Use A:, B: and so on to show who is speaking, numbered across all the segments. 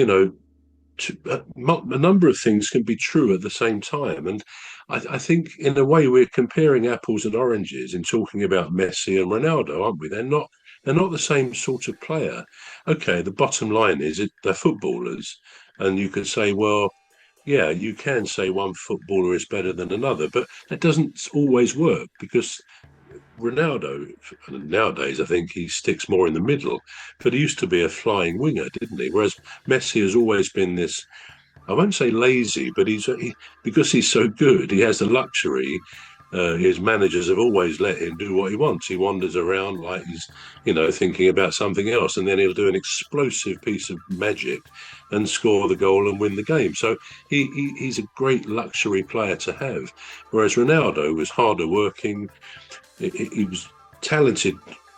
A: you know, a number of things can be true at the same time. And I think, in a way, we're comparing apples and oranges in talking about Messi and Ronaldo, aren't we? They're not. They're not the same sort of player. Okay, the bottom line is they're footballers, and you could say, well, yeah, you can say one footballer is better than another, but that doesn't always work because Ronaldo, nowadays, I think he sticks more in the middle, but he used to be a flying winger, didn't he? Whereas Messi has always been this, I won't say lazy, but because he's so good, he has the luxury. His managers have always let him do what he wants. He wanders around like he's, thinking about something else, and then he'll do an explosive piece of magic and score the goal and win the game. So he's a great luxury player to have. Whereas Ronaldo was harder working. He was talented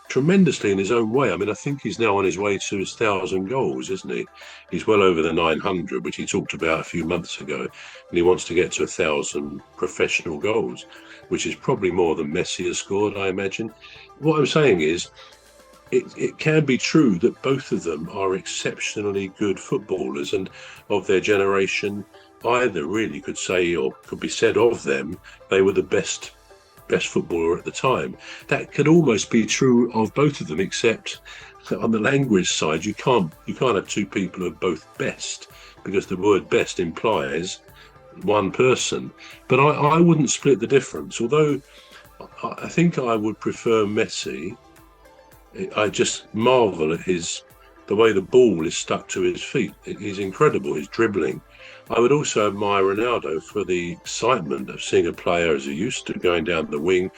A: tremendously in his own way. I mean, I think he's now on his way to his 1,000 goals, isn't he? He's well over the 900, which he talked about a few months ago, and he wants to get to 1,000 professional goals, which is probably more than Messi has scored, I imagine. What I'm saying is, it can be true that both of them are exceptionally good footballers, and of their generation, either really could say, or could be said of them, they were the best footballer at the time. That could almost be true of both of them, except on the language side, you can't have two people of both best, because the word best implies one person. But I wouldn't split the difference, although I think I would prefer Messi. I just marvel at the way the ball is stuck to his feet. He's incredible, his dribbling. I would also admire Ronaldo for the excitement of seeing a player as he used to, going down the wing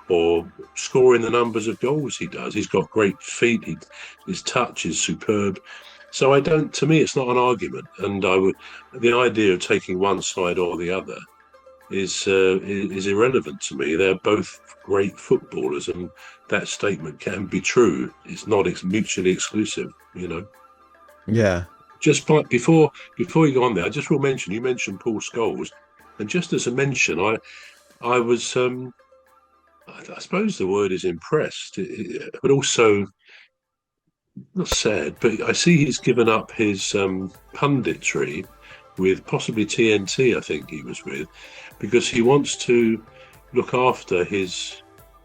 A: or scoring the numbers of goals he does. He's got great feet. His touch is superb. So to me, it's not an argument. And the idea of taking one side or the other is irrelevant to me. They're both great footballers, and that statement can be true. It's not mutually exclusive.
B: Yeah.
A: Just before you go on there, I just will mention, you mentioned Paul Scholes, and just as a mention, I was I suppose the word is impressed, but also not sad. But I see he's given up his punditry with possibly TNT, I think he was with, because he wants to look after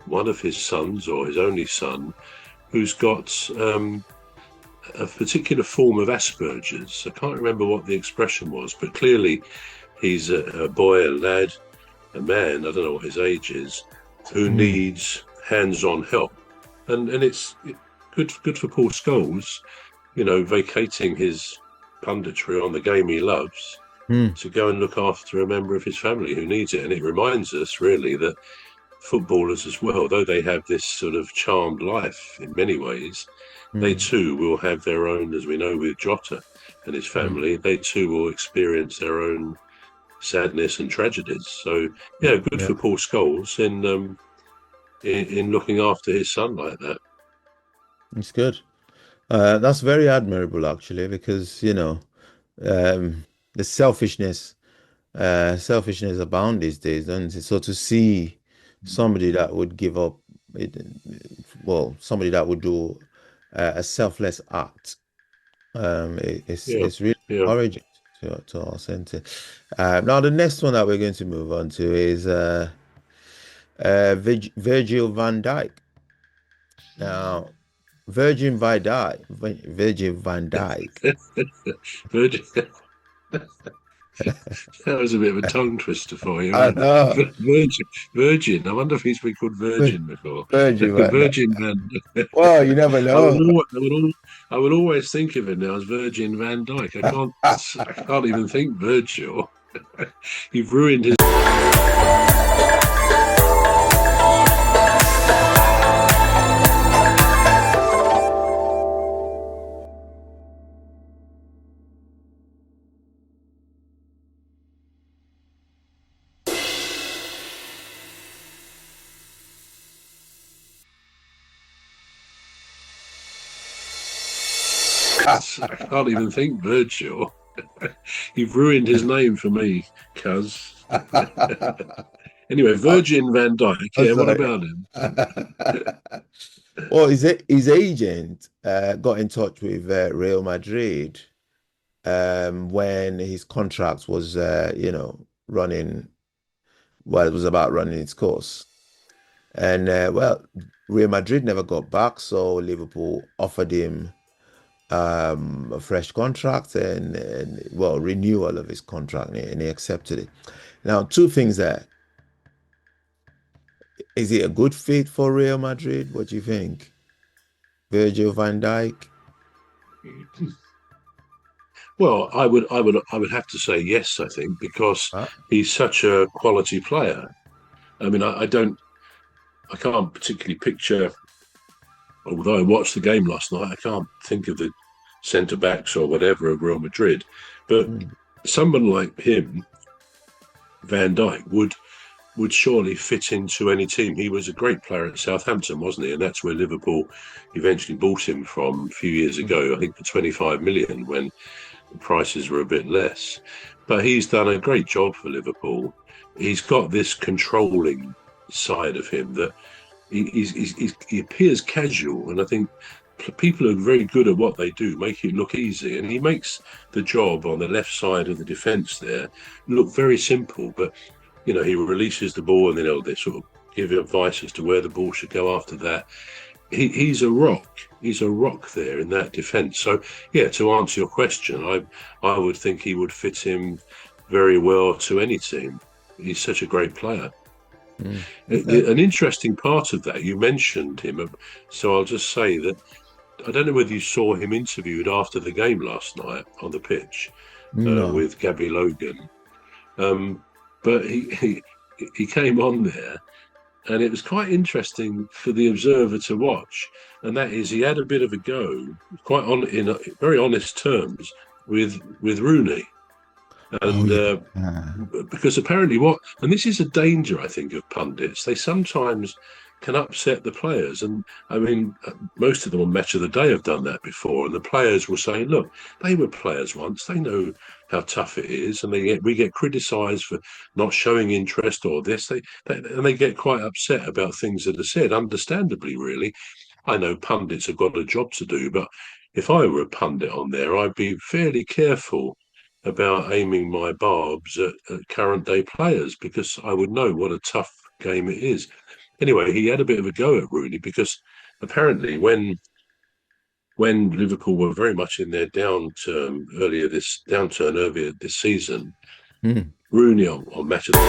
A: one of his sons, or his only son, who's got a particular form of Asperger's. I can't remember what the expression was, but clearly he's a boy, a lad, a man, I don't know what his age is, who needs hands-on help. And it's good for Paul Scholes, vacating his punditry on the game he loves to go and look after a member of his family who needs it. And it reminds us really that footballers as well, though they have this sort of charmed life in many ways, they too will have their own, as we know with Jota and his family, they too will experience their own sadness and tragedies. So yeah, good for Paul Scholes in looking after his son like that.
B: It's good. That's very admirable, actually, because the selfishness abound these days, and so to see somebody that would give up, somebody that would do a selfless act, it's really encouraging to us, isn't it? Now the next one that we're going to move on to is Virgil van Dijk. Now, Virgil van Dijk.
A: Virgin. That was a bit of a tongue twister for you.
B: I know.
A: Virgin. I wonder if he's been called Virgin before.
B: Virgin van
A: Virgin
B: Dijk.
A: Van.
B: Well, you never know.
A: I would always think of him now as Virgin van Dijk. I can't even think Virgil. You've ruined his. I can't even think Virgil. You've ruined his name for me, cuz. Anyway, Virgin van Dijk. Yeah, what about him?
B: Well, his agent got in touch with Real Madrid, when his contract was, running, well, it was about running its course. And well, Real Madrid never got back, so Liverpool offered him a fresh contract and well, renewal of his contract, and he accepted it. Now, two things there. Is it a good fit for Real Madrid? What do you think? Virgil van Dijk?
A: Well, I would have to say yes. I think because
B: Huh?
A: he's such a quality player. I mean, I can't particularly picture. Although I watched the game last night, I can't think of the centre backs or whatever of Real Madrid. But
B: Mm.
A: someone like him, Van Dijk, would surely fit into any team. He was a great player at Southampton, wasn't he? And that's where Liverpool eventually bought him from a few years ago, I think for 25 million when the prices were a bit less. But he's done a great job for Liverpool. He's got this controlling side of him that he appears casual, and I think people are very good at what they do, make it look easy, and he makes the job on the left side of the defence there look very simple. But he releases the ball, and then they sort of give advice as to where the ball should go after that. He's a rock. He's a rock there in that defence. So, yeah, to answer your question, I would think he would fit him very well to any team. He's such a great player.
B: Mm. Okay.
A: An interesting part of that, you mentioned him, so I'll just say that I don't know whether you saw him interviewed after the game last night on the pitch
B: No.
A: with Gabby Logan, but he came on there, and it was quite interesting for the observer to watch. And that is, he had a bit of a go, quite in very honest terms, with Rooney.
B: Oh
A: And
B: yeah.
A: because apparently and this is a danger, I think, of pundits. They sometimes can upset the players. And I mean, most of them on Match of the Day have done that before. And the players will say, look, they were players once. They know how tough it is. And we get criticised for not showing interest or this. And they get quite upset about things that are said, understandably, really. I know pundits have got a job to do, but if I were a pundit on there, I'd be fairly careful about aiming my barbs at current day players, because I would know what a tough game it is. Anyway, he had a bit of a go at Rooney because apparently when Liverpool were very much in their downturn earlier this season,
B: Mm.
A: Rooney on Match of the